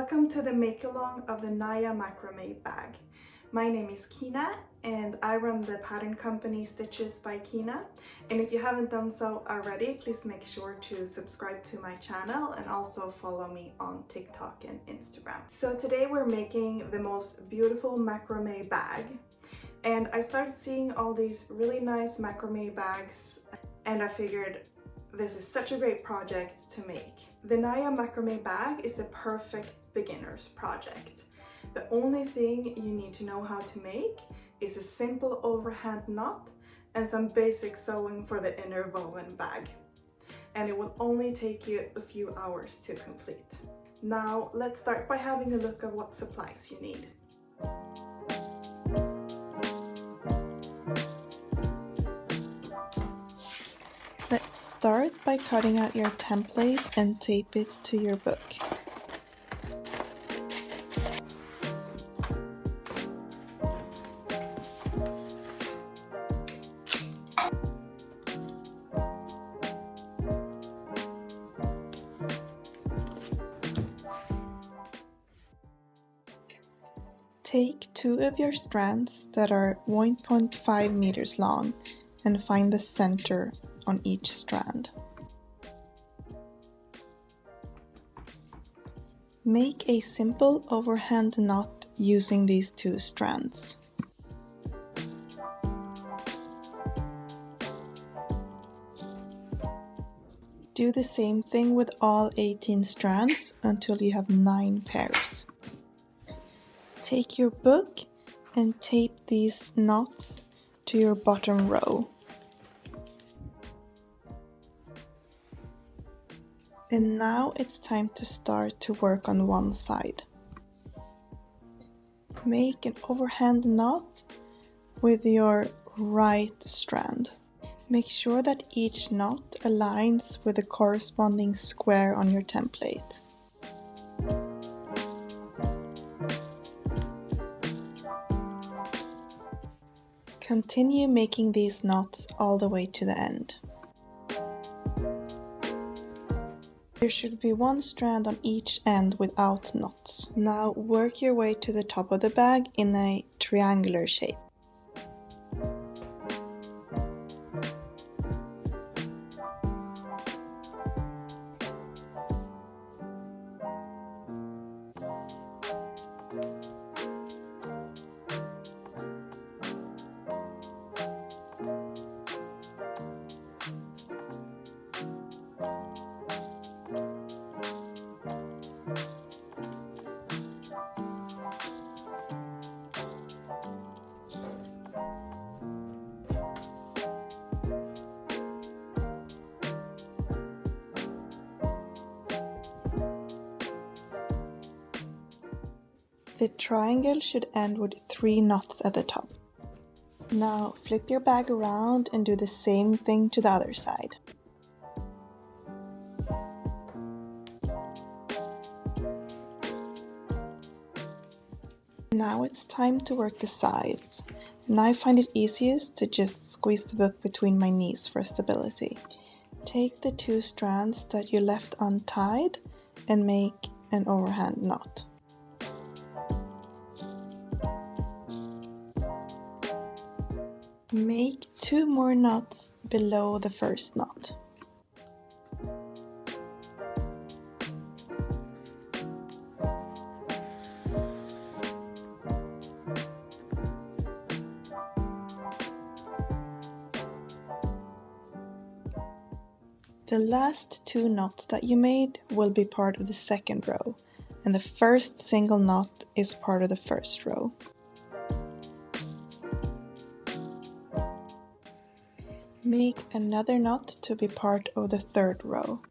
Welcome to the make-along of the Naya Macrame Bag. My name is Cina and I run the pattern company Stitches by Cina. And if you haven't done so already, please make sure to subscribe to my channel and also follow me on TikTok and Instagram. So today we're making the most beautiful macrame bag. And I started seeing all these really nice macrame bags and I figured this is such a great project to make. The Naya Macrame Bag is the perfect beginner's project. The only thing you need to know how to make is a simple overhand knot and some basic sewing for the inner woven bag. And it will only take you a few hours to complete. Now let's start by having a look at what supplies you need. Let's start by cutting out your template and tape it to your book. Take two of your strands that are 1.5 meters long and find the center on each strand. Make a simple overhand knot using these two strands. Do the same thing with all 18 strands until you have 9 pairs. Take your book and tape these knots to your bottom row. And now it's time to start to work on one side. Make an overhand knot with your right strand. Make sure that each knot aligns with the corresponding square on your template. Continue making these knots all the way to the end. There should be one strand on each end without knots. Now work your way to the top of the bag in a triangular shape. The triangle should end with 3 knots at the top. Now flip your bag around and do the same thing to the other side. Now it's time to work the sides, and I find it easiest to just squeeze the book between my knees for stability. Take the 2 strands that you left untied and make an overhand knot. Make 2 more knots below the first knot. The last 2 knots that you made will be part of the second row, and the first single knot is part of the first row. Make another knot to be part of the third row.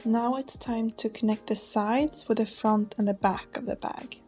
Now it's time to connect the sides with the front and the back of the bag.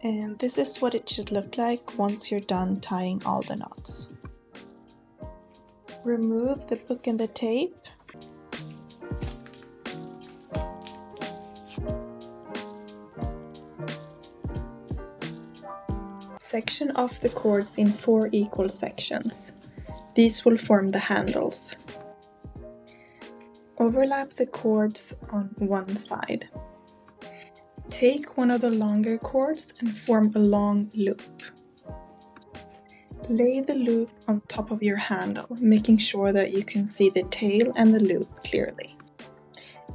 And this is what it should look like once you're done tying all the knots. Remove the book and the tape. Section off the cords in 4 equal sections. These will form the handles. Overlap the cords on one side. Take one of the longer cords and form a long loop. Lay the loop on top of your handle, making sure that you can see the tail and the loop clearly.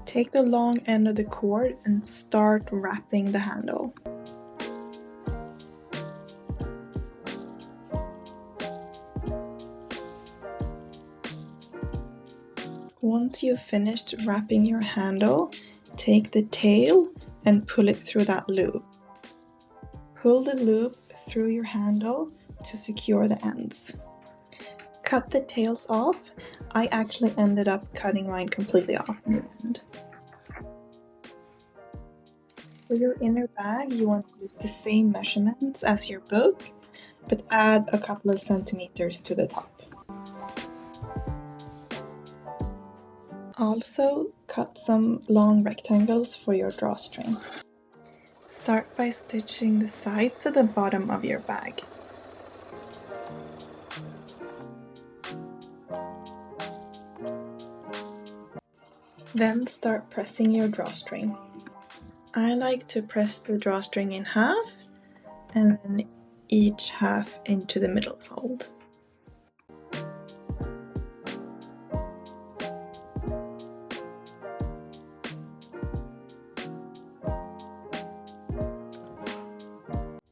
Take the long end of the cord and start wrapping the handle. Once you've finished wrapping your handle, take the tail and pull it through that loop. Pull the loop through your handle to secure the ends. Cut the tails off. I actually ended up cutting mine completely off in the end. For your inner bag, you want to use the same measurements as your book, but add a couple of centimeters to the top. Also, cut some long rectangles for your drawstring. Start by stitching the sides to the bottom of your bag. Then start pressing your drawstring. I like to press the drawstring in half and then each half into the middle fold.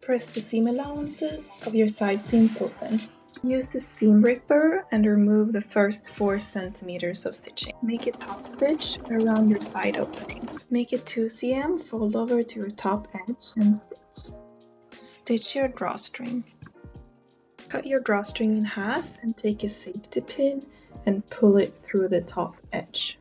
Press the seam allowances of your side seams open. Use the seam ripper and remove the first 4 centimeters of stitching. Make a top stitch around your side openings. Make a 2 cm, fold over to your top edge and stitch. Stitch your drawstring. Cut your drawstring in half and take a safety pin and pull it through the top edge.